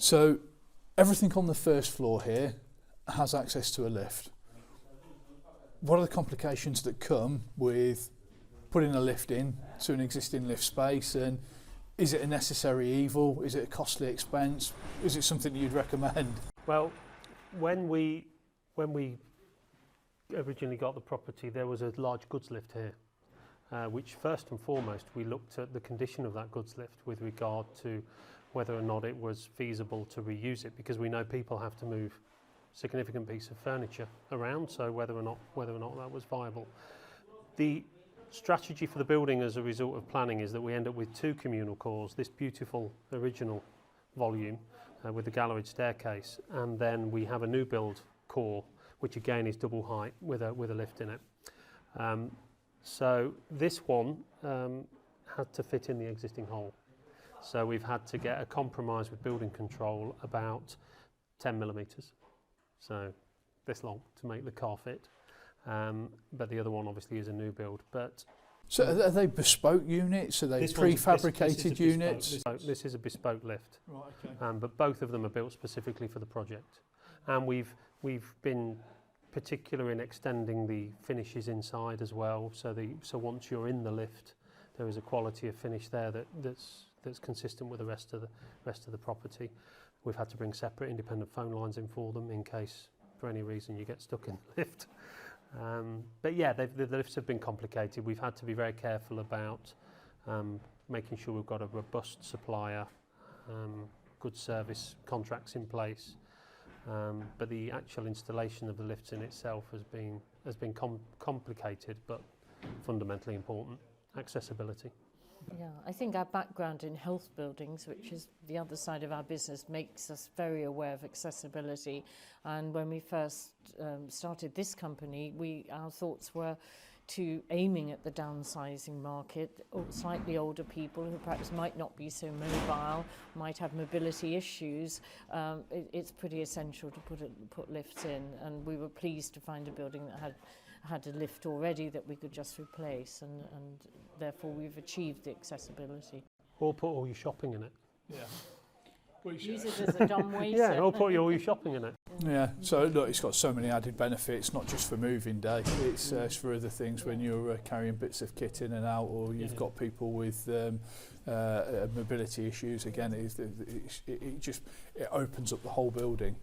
So everything on the first floor here has access to a lift. What are the complications that come with putting a lift in to an existing lift space, and is it a necessary evil? Is it a costly expense? Is it something that you'd recommend? Well, when we originally got the property, there was a large goods lift here, which first and foremost we looked at the condition of that goods lift with regard to whether or not it was feasible to reuse it, because we know people have to move significant piece of furniture around, so whether or not that was viable. The strategy for the building as a result of planning is that we end up with two communal cores, this beautiful original volume with the galleried staircase, and then we have a new build core which again is double height with a lift in it. So this one had to fit in the existing hole. So we've had to get a compromise with building control about 10 millimetres, so this long to make the car fit. But the other one obviously is a new build. But so are they bespoke units? Are they prefabricated units? This is a bespoke lift, Right, okay. but both of them are built specifically for the project. And we've been particular in extending the finishes inside as well. So once you're in the lift, there is a quality of finish there that's consistent with the rest of the property. We've had to bring separate independent phone lines in for them in case, for any reason, you get stuck in the lift. But yeah, the lifts have been complicated. We've had to be very careful about making sure we've got a robust supplier, good service contracts in place. But the actual installation of the lifts in itself has been complicated, but fundamentally important. Accessibility. Yeah, I think our background in health buildings, which is the other side of our business, makes us very aware of accessibility. And when we first started this company, our thoughts were to aiming at the downsizing market, slightly older people who perhaps might not be so mobile, might have mobility issues. It's pretty essential to put lifts in, and we were pleased to find a building that had a lift already that we could just replace, and therefore we've achieved the accessibility. Or put all your shopping in it. Yeah. Use it as a dumb waiter. Yeah, or put all your shopping in it. Yeah, so look, it's got so many added benefits, not just for moving day, it's for other things when you're carrying bits of kit in and out, or you've got people with mobility issues. Again, it opens up the whole building.